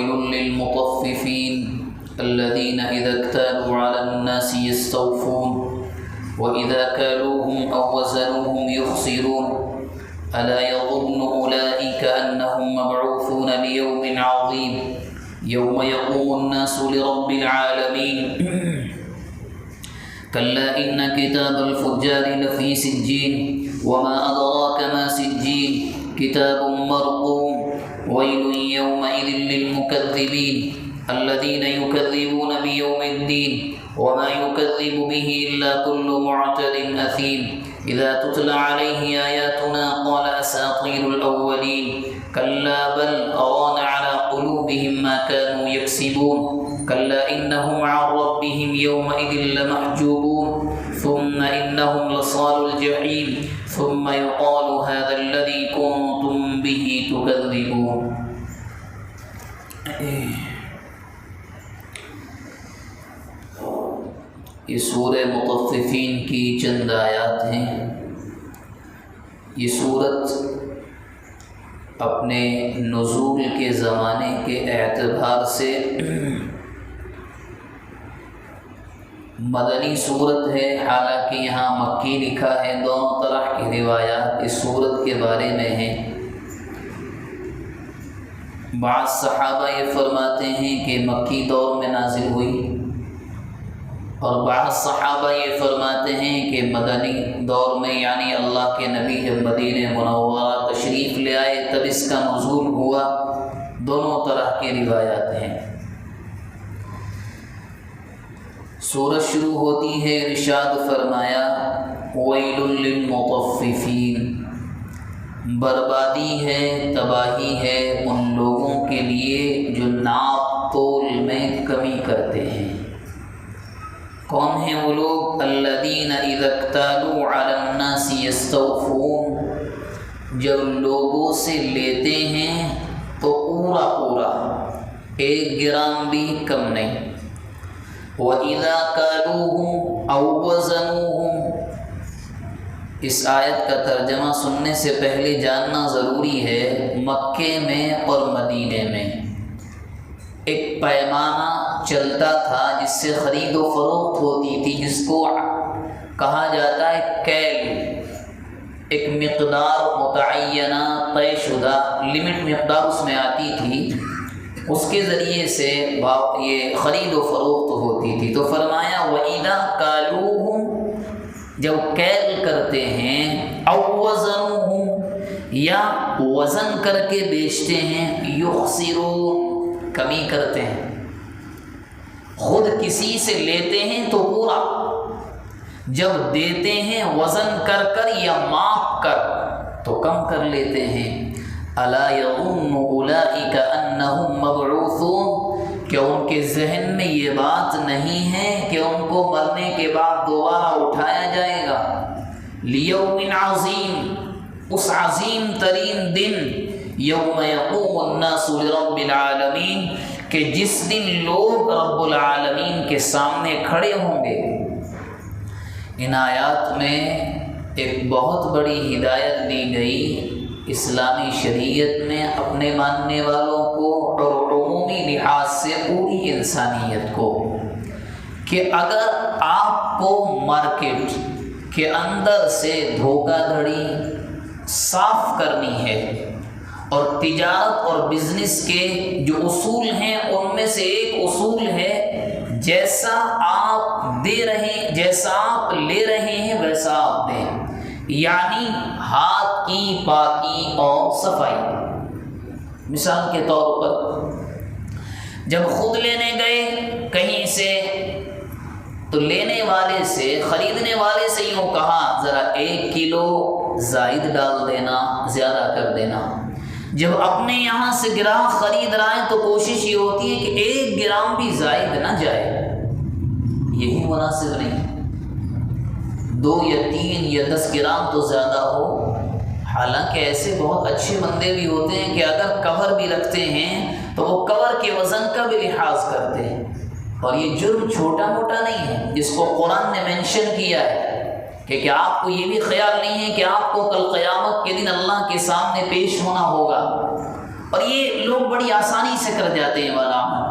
ويل للمطففين الذين إذا اكتالوا على الناس يستوفون وإذا كالوهم أو وزنوهم يخسرون ألا يظن أولئك أنهم مبعوثون ليوم عظيم يوم يقوم الناس لرب العالمين كلا إن كتاب الفجار لفي سجين وما أدراك ما سجين كتاب مرقوم ويل يومئذ للمكذبين الذين يكذبون بيوم الدين وما يكذب به إلا كل معتد أثيم إذا تتلى عليه آياتنا قال أساطير الأولين كلا بل ران على قلوبهم ما كانوا يكسبون كلا إنهم عن ربهم يومئذ لمحجوبون ثم إنهم لصالوا الجحيم ثم يقال هذا الذي كنتم به تكذبون. یہ سورہ مطففین کی چند آیات ہیں. یہ سورت اپنے نزول کے زمانے کے اعتبار سے مدنی صورت ہے، حالانکہ یہاں مکی لکھا ہے. دونوں طرح کی روایات اس صورت کے بارے میں ہیں. بعض صحابہ یہ فرماتے ہیں کہ مکی دور میں نازل ہوئی، اور بعض صحابہ یہ فرماتے ہیں کہ مدنی دور میں، یعنی اللہ کے نبی جب مدینہ منورہ تشریف لے آئے تب اس کا نزول ہوا. دونوں طرح کی روایات ہیں. سورت شروع ہوتی ہے، ارشاد فرمایا ویل للمطففین، بربادی ہے، تباہی ہے ان لوگوں کے لیے جو ناپ تول میں کمی کرتے ہیں. کون ہیں وہ لوگ؟ الذین اذا اکتالوا علی الناس یستوفون، جب لوگوں سے لیتے ہیں تو پورا پورا، 1 گرام بھی کم نہیں. وَإِذَا كَالُوهُمْ أَوْ وَزَنُوهُمْ. اس آیت کا ترجمہ سننے سے پہلے جاننا ضروری ہے، مکے میں اور مدینے میں ایک پیمانہ چلتا تھا جس سے خرید و فروخت ہوتی تھی، جس کو کہا جاتا ہے کیل. ایک مقدار متعینہ طے شدہ لمٹ مقدار اس میں آتی تھی، اس کے ذریعے سے یہ خرید و فروخت ہوتی تھی. تو فرمایا وَإِذَا كَالُوهُمْ، جب کیل کرتے ہیں، أَوْ وَزَنُوهُمْ، یا وزن کر کے بیچتے ہیں، يُخْسِرُونَ، کمی کرتے ہیں. خود کسی سے لیتے ہیں تو پورا، جب دیتے ہیں وزن کر کر یا ماپ کر تو کم کر لیتے ہیں. الا یظن اولئک انہم مبعوثون، کہ ان کے ذہن میں یہ بات نہیں ہے کہ ان کو مرنے کے بعد دوبارہ اٹھایا جائے گا. لیوم عظیم، اس عظیم ترین دن، یوم یقوم الناس لرب العالمین، کہ جس دن لوگ رب العالمین کے سامنے کھڑے ہوں گے. ان آیات میں ایک بہت بڑی ہدایت دی گئی اسلامی شریعت میں اپنے ماننے والوں کو اور عمومی لحاظ سے پوری انسانیت کو، کہ اگر آپ کو مارکیٹ کے اندر سے دھوکہ دھڑی صاف کرنی ہے، اور تجارت اور بزنس کے جو اصول ہیں ان میں سے ایک اصول ہے جیسا آپ دے رہے، جیسا آپ لے رہے ہیں ویسا آپ دیں، یعنی ہاتھ کی پاکی اور صفائی. مثال کے طور پر جب خود لینے گئے کہیں سے تو لینے والے سے، خریدنے والے سے یوں کہا ذرا 1 کلو زائد ڈال دینا، زیادہ کر دینا. جب اپنے یہاں سے گراہک خرید رہا ہے تو کوشش یہ ہوتی ہے کہ 1 گرام بھی زائد نہ جائے، یہی مناسب نہیں. 2 یا 3 یا 10 گرام تو زیادہ ہو. حالانکہ ایسے بہت اچھے بندے بھی ہوتے ہیں کہ اگر کور بھی رکھتے ہیں تو وہ کور کے وزن کا بھی لحاظ کرتے ہیں. اور یہ جرم چھوٹا موٹا نہیں ہے جس کو قرآن نے مینشن کیا ہے، کہ آپ کو یہ بھی خیال نہیں ہے کہ آپ کو کل قیامت کے دن اللہ کے سامنے پیش ہونا ہوگا اور یہ لوگ بڑی آسانی سے کر جاتے ہیں والا عمل،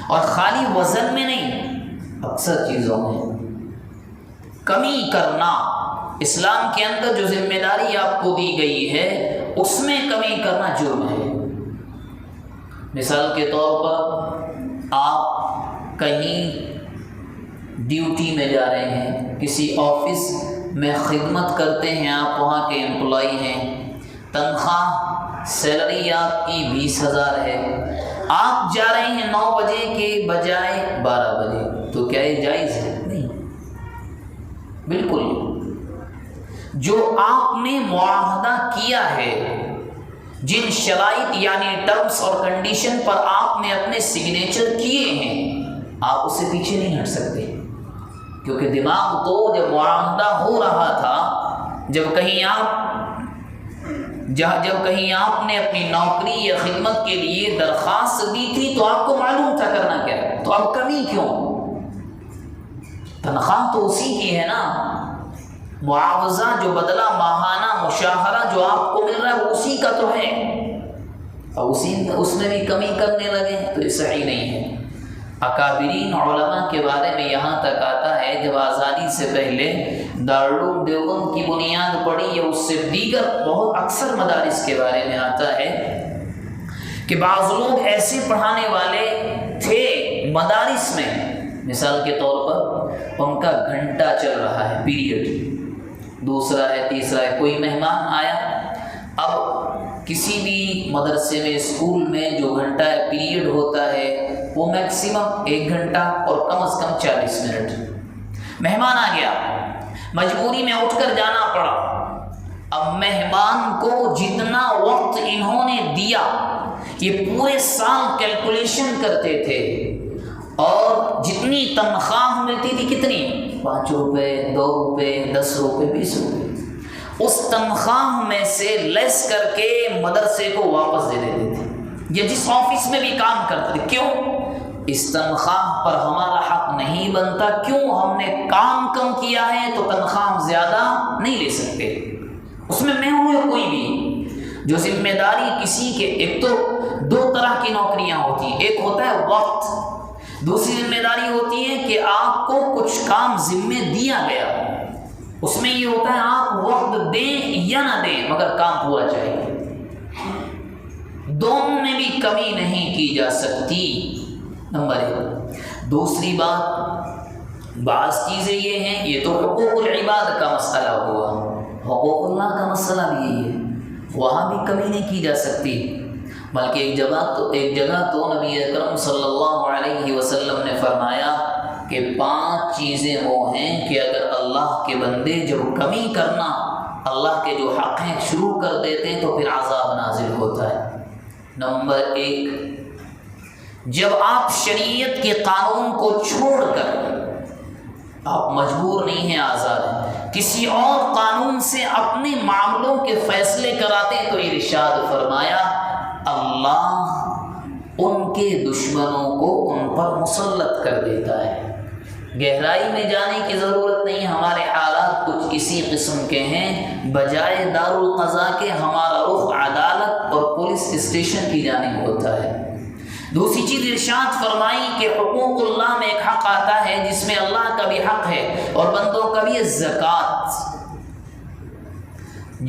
اور خالی وزن میں نہیں، اکثر چیزوں میں کمی کرنا۔ اسلام کے اندر جو ذمہ داری آپ کو دی گئی ہے اس میں کمی کرنا جرم ہے۔ مثال کے طور پر آپ کہیں ڈیوٹی میں جا رہے ہیں، کسی آفس میں خدمت کرتے ہیں، آپ وہاں کے امپلائی ہیں، تنخواہ سیلری آپ کی 20,000 ہے، آپ جا رہے ہیں 9 بجے کے بجائے 12 بجے، تو کیا یہ جائز ہے؟ نہیں، بالکل نہیں۔ جو آپ نے معاہدہ کیا ہے، جن شرائط یعنی ٹرمز اور کنڈیشن پر آپ نے اپنے سگنیچر کیے ہیں، آپ اس سے پیچھے نہیں ہٹ سکتے، کیونکہ دماغ تو جب معاہدہ ہو رہا تھا، جب کہیں آپ نے اپنی نوکری یا خدمت کے لیے درخواست دی تھی تو آپ کو معلوم تھا کرنا کیا ہے، تو اب کمی کیوں؟ تنخواہ تو اسی کی ہے نا، معاوضہ جو بدلہ ماہانہ مشاہرہ جو آپ کو مل رہا ہے وہ اسی کا تو ہے، اور اس میں بھی کمی کرنے لگے تو یہ صحیح نہیں ہے۔ اکابرین علماء کے بارے میں یہاں تک آتا ہے، جب آزادی سے پہلے دارالعلوم دیوبند کی بنیاد پڑی یا اس سے دیگر بہت اکثر مدارس کے بارے میں آتا ہے کہ بعض لوگ ایسے پڑھانے والے تھے مدارس میں، مثال کے طور پر ان کا گھنٹہ چل رہا ہے، پیریڈ دوسرا ہے تیسرا ہے، کوئی مہمان آیا، اب کسی بھی مدرسے میں اسکول میں جو گھنٹہ پیریڈ ہوتا ہے وہ میکسیمم 1 گھنٹہ اور کم از کم 40 منٹ۔ مہمان آ گیا، مجبوری میں اٹھ کر جانا پڑا، اب مہمان کو جتنا وقت انہوں نے دیا یہ پورے سال کیلکولیشن کرتے تھے، اور جتنی تنخواہ ملتی تھی کتنی، 5 روپے 2 روپے 10 روپے 20 روپے، اس تنخواہ میں سے لیس کر کے مدرسے کو واپس دے دیتے تھے، یا جس آفس میں بھی کام کرتے تھے۔ کیوں؟ اس تنخواہ پر ہمارا حق نہیں بنتا، کیوں؟ ہم نے کام کم کیا ہے تو تنخواہ ہم زیادہ نہیں لے سکتے۔ اس میں ہوں کوئی بھی جو ذمہ داری کسی کے، ایک تو 2 طرح کی نوکریاں ہوتی ہیں، ایک ہوتا ہے وقت، دوسری ذمہ داری ہوتی ہے کہ آپ کو کچھ کام ذمہ دیا گیا، اس میں یہ ہوتا ہے آپ وقت دیں یا نہ دیں مگر کام پورا چاہیے، دونوں میں بھی کمی نہیں کی جا سکتی، نمبر 1۔ دوسری بات، بعض چیزیں یہ ہیں، یہ تو حقوق العباد کا مسئلہ ہوا، حقوق اللہ کا مسئلہ بھی یہی ہے، وہاں بھی کمی نہیں کی جا سکتی، بلکہ ایک جگہ تو نبی اکرم صلی اللہ علیہ وسلم نے فرمایا کہ 5 چیزیں وہ ہیں کہ اگر اللہ کے بندے جب کمی کرنا اللہ کے جو حق ہیں شروع کر دیتے ہیں تو پھر عذاب نازل ہوتا ہے۔ نمبر 1، جب آپ شریعت کے قانون کو چھوڑ کر، آپ مجبور نہیں ہیں، آزاد ہیں، کسی اور قانون سے اپنے معاملوں کے فیصلے کراتے ہیں تو ارشاد فرمایا اللہ ان کے دشمنوں کو ان پر مسلط کر دیتا ہے۔ گہرائی میں جانے کی ضرورت نہیں، ہمارے حالات کچھ اسی قسم کے ہیں، بجائے دارالقضاء کے ہمارا رخ عدالت اور پولیس اسٹیشن کی جانب ہوتا ہے۔ دوسری چیز ارشاد فرمائی کہ حقوق اللہ میں ایک حق آتا ہے جس میں اللہ کا بھی حق ہے اور بندوں کا بھی ہے، زکوٰۃ۔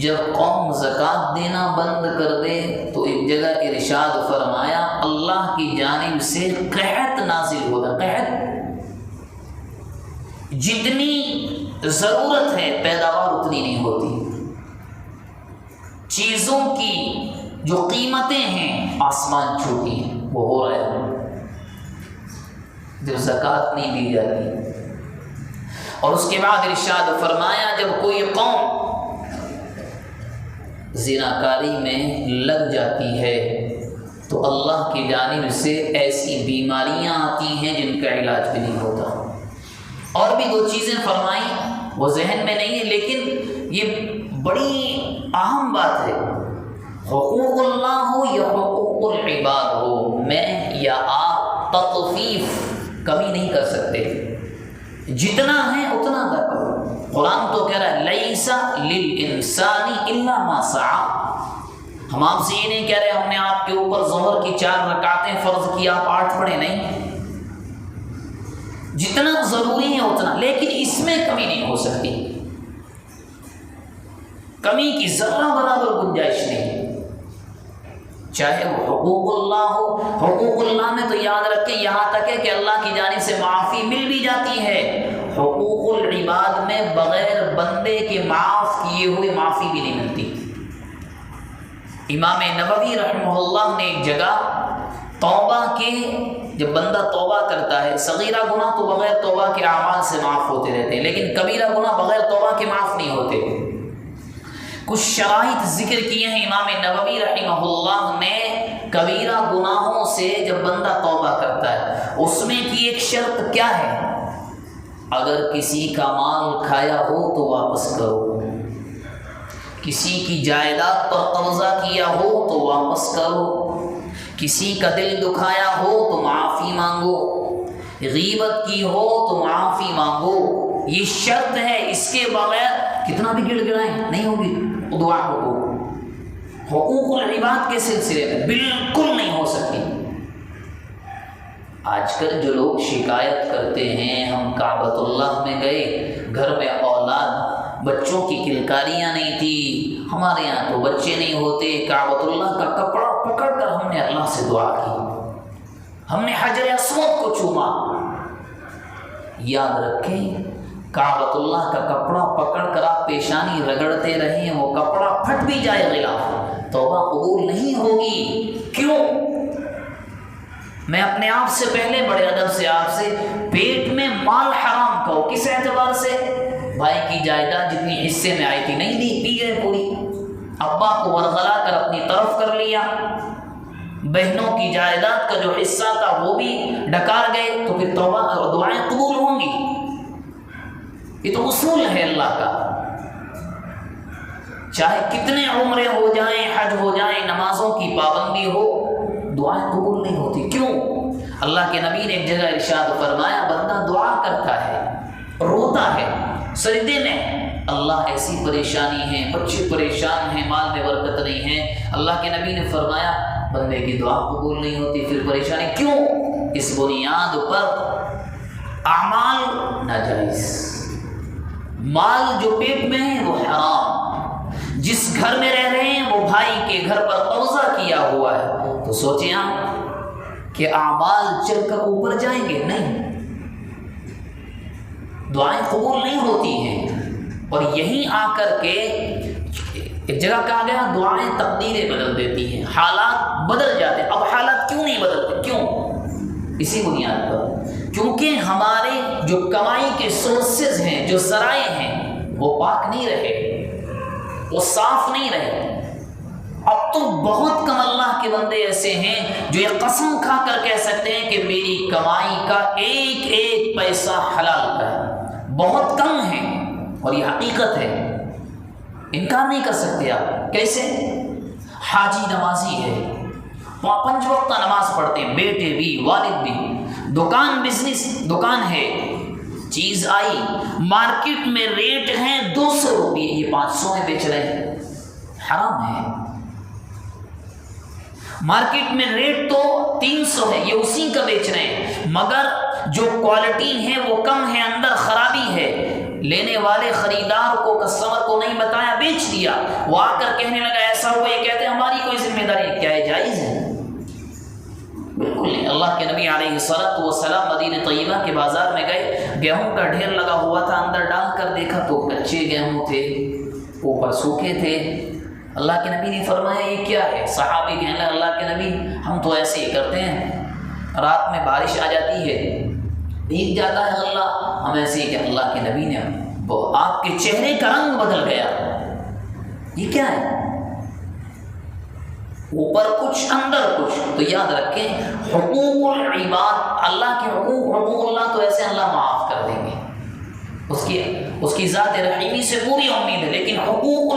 جب قوم زکوٰۃ دینا بند کر دے تو ایک جگہ ارشاد فرمایا اللہ کی جانب سے قحط نازل ہوگا۔ قحط، جتنی ضرورت ہے پیداوار اتنی نہیں ہوتی، چیزوں کی جو قیمتیں ہیں آسمان چھوتی ہیں، وہ ہو رہا ہے جب زکوٰۃ نہیں دی جاتی۔ اور اس کے بعد ارشاد فرمایا جب کوئی قوم زناکاری میں لگ جاتی ہے تو اللہ کی جانب سے ایسی بیماریاں آتی ہیں جن کا علاج بھی نہیں ہوتا۔ اور بھی 2 چیزیں فرمائیں، وہ ذہن میں نہیں ہے لیکن یہ بڑی اہم بات ہے، حقوق اللہ ہو یا حقوق العباد ہو، میں یا آپ تطفیف کمی نہیں کر سکتے، جتنا ہے اتنا ادا کرو۔ قرآن تو کہہ رہا ہے لیس للانسان الا ما سعی، ہم آپ سے یہ نہیں کہہ رہے ہم نے آپ کے اوپر ظہر کی 4 رکعتیں فرض کی آپ 8 پڑھے، نہیں، جتنا ضروری ہے اتنا، لیکن اس میں کمی نہیں ہو سکتی، کمی کی ذرہ برابر گنجائش نہیں، چاہے وہ حقوق اللہ ہو۔ حقوق اللہ میں تو یاد رکھیں یہاں تک ہے کہ اللہ کی جانب سے معافی مل بھی جاتی ہے، حقوق العباد میں بغیر بندے کے معاف کیے ہوئے معافی بھی نہیں ملتی۔ امام نووی رحمہ اللہ نے ایک جگہ توبہ کے، جب بندہ توبہ کرتا ہے، صغیرہ گناہ تو بغیر توبہ کے اعمال سے معاف ہوتے رہتے ہیں، لیکن کبیرہ گناہ بغیر توبہ کے معاف نہیں ہوتے۔ کچھ شرائط ذکر کیے ہیں امام نووی رحمہ اللہ نے کبیرہ گناہوں سے جب بندہ توبہ کرتا ہے، اس میں کی ایک شرط کیا ہے؟ اگر کسی کا مال کھایا ہو تو واپس کرو، کسی کی جائیداد پر قبضہ کیا ہو تو واپس کرو، کسی کا دل دکھایا ہو تو معافی مانگو، غیبت کی ہو تو معافی مانگو، یہ شرط ہے، اس کے بغیر کتنا بھی گڑ گڑائیں نہیں ہوگی دعا۔ حقوق العباد کے سلسلے میں بالکل نہیں ہو سکتی۔ آج کل جو لوگ شکایت کرتے ہیں ہم کعبۃ اللہ میں گئے، گھر میں اولاد بچوں کی کلکاریاں نہیں تھی، ہمارے یہاں تو بچے نہیں ہوتے، کعبۃ اللہ کا کپڑا پکڑ کر ہم نے اللہ سے دعا کی، ہم نے حجر اسود کو چوما۔ یاد رکھیں کعبۃ اللہ کا کپڑا پکڑ کر آپ پیشانی رگڑتے رہیں، وہ کپڑا پھٹ بھی جائے غلاف، توبہ قبول نہیں ہوگی۔ کیوں؟ میں اپنے آپ سے پہلے بڑے ادب سے آپ سے، پیٹ میں مال حرام کہو، کس اعتبار سے؟ بھائی کی جائیداد جتنی حصے میں آئی تھی نہیں دی، پی گئے پوری، ابا کو ورغلا کر اپنی طرف کر لیا، بہنوں کی جائیداد کا جو حصہ تھا وہ بھی ڈکار گئے، تو پھر توبہ اور دعائیں قبول ہوں گی؟ یہ تو اصول ہے اللہ کا۔ چاہے کتنے عمریں ہو جائیں، حج ہو جائیں، نمازوں کی پابندی ہو، دعائیں قبول نہیں ہوتی۔ کیوں؟ اللہ کے نبی نے ایک جگہ ارشاد فرمایا بندہ دعا کرتا ہے، روتا ہے، سجدے میں اللہ ایسی پریشانی ہے، بچے پریشان ہیں، مال میں برکت نہیں ہے، اللہ کے نبی نے فرمایا بندے کی دعا قبول نہیں ہوتی۔ پھر پریشانی کیوں؟ اس بنیاد پر اعمال ناجائز، مال جو پیٹ میں ہے وہ حرام، جس گھر میں رہ رہے ہیں وہ بھائی کے گھر پر قبضہ کیا ہوا ہے، تو سوچیں آپ کہ اعمال چل کر اوپر جائیں گے؟ نہیں، دعائیں قبول نہیں ہوتی ہیں۔ اور یہیں آ کر کے ایک جگہ کہا گیا دعائیں تقدیریں بدل دیتی ہیں، حالات بدل جاتے ہیں۔ اب حالات کیوں نہیں بدلتے؟ کیوں؟ اسی بنیاد پر کیونکہ ہمارے جو کمائی کے سورسز ہیں، جو ذرائع ہیں، وہ پاک نہیں رہے، وہ صاف نہیں رہے۔ اب تو بہت کم اللہ کے بندے ایسے ہیں جو یہ قسم کھا کر کہہ سکتے ہیں کہ میری کمائی کا ایک ایک پیسہ حلال کا ہے، بہت کم ہے، اور یہ حقیقت ہے، انکار نہیں کر سکتے آپ۔ کیسے؟ حاجی نمازی ہے، وہاں 5 وقت نماز پڑھتے ہیں، بیٹے بھی، والد بھی، دکان بزنس دکان ہے، چیز آئی مارکیٹ میں ریٹ ہے 200 روپئے، یہ 500 میں بیچ رہے ہیں، حرام ہے۔ مارکیٹ میں ریٹ تو 300 ہے، یہ اسی کا بیچ رہے ہیں، مگر جو کوالٹی ہے وہ کم ہے، اندر خرابی ہے، لینے والے خریدار کو، کسٹمر کو نہیں بتایا، بیچ دیا، وہ آ کر کہنے لگا ایسا ہوا، یہ کہتے ہیں ہماری کوئی ذمہ داری، کیا یہ جائز ہے؟ بالکل نہیں۔ اللہ کے نبی علیہ الصلوۃ والسلام مدینہ طیبہ کے بازار میں گئے، گیہوں کا ڈھیر لگا ہوا تھا، اندر ڈال کر دیکھا تو کچے گیہوں تھے، اوپر سوکھے تھے۔ اللہ کے نبی نے فرمایا یہ کیا ہے؟ صحابی کہنے لگے اللہ کے نبی ہم تو ایسے ہی کرتے ہیں، رات میں بارش آ جاتی ہے، بھیگ جاتا ہے غلہ، ہم ایسے ہی کہ اللہ کے نبی نے وہ آپ کے چہرے کا رنگ بدل گیا، یہ کیا ہے؟ اوپر کچھ اندر کچھ۔ تو یاد رکھیں حقوق العباد، اللہ کے حقوق اللہ تو ایسے اللہ معاف کر دیں گے، اس کی ذات رحیمی سے پوری امید ہے، لیکن حقوق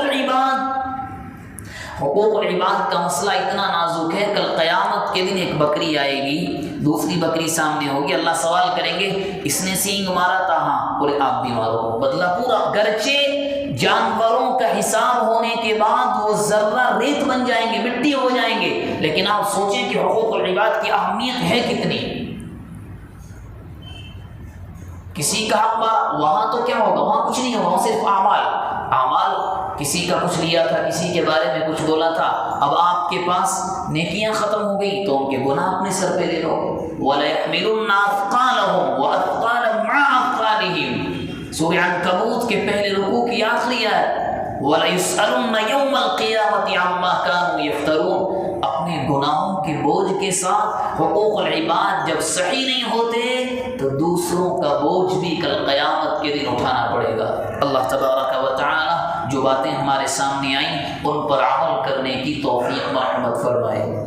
العباد کا مسئلہ اتنا نازک ہے، کل قیامت کے دن ایک بکری آئے گی، دوسری بکری سامنے ہوگی، اللہ سوال کریں گے اس نے سینگ مارا تھا، ہاں، بولے آپ بھی مارو، بدلہ پورا، گرچہ جانوروں کا حساب ہونے کے بعد وہ ذرہ ریت بن جائیں گے، مٹی ہو جائیں گے. لیکن آپ سوچیں کہ حقوق العباد کی اہمیت ہے کتنی. کسی کا حق وہاں تو کیا ہوگا، وہاں کچھ نہیں ہوگا، وہاں صرف اعمال. کسی کا کچھ لیا تھا، کسی کے بارے میں کچھ بولا تھا، اب آپ کے پاس نیکیاں ختم ہو گئی تو ان کے گناہ اپنے سر پہ لے لو. وَلَيَحْمِلُنَّ أَثْقَالَهُمْ وَأَثْقَالًا مَعَ أَثْقَالِهِمْ. سورہ عنکبوت کے پہلے رکوع کی آخری آیت وَلَيُسْأَلُنَّ يَوْمَ الْقِيَامَةِ عَمَّا كَانُوا يَفْتَرُونَ. اپنے گناہوں کے بوجھ کے ساتھ حقوق العباد جب صحیح نہیں ہوتے تو دوسروں کا بوجھ بھی کل قیامت کے دن اٹھانا پڑے گا. اللہ تبارک و تعالی جو باتیں ہمارے سامنے آئیں ان پر عمل کرنے کی توفیق مرحمت فرمائے.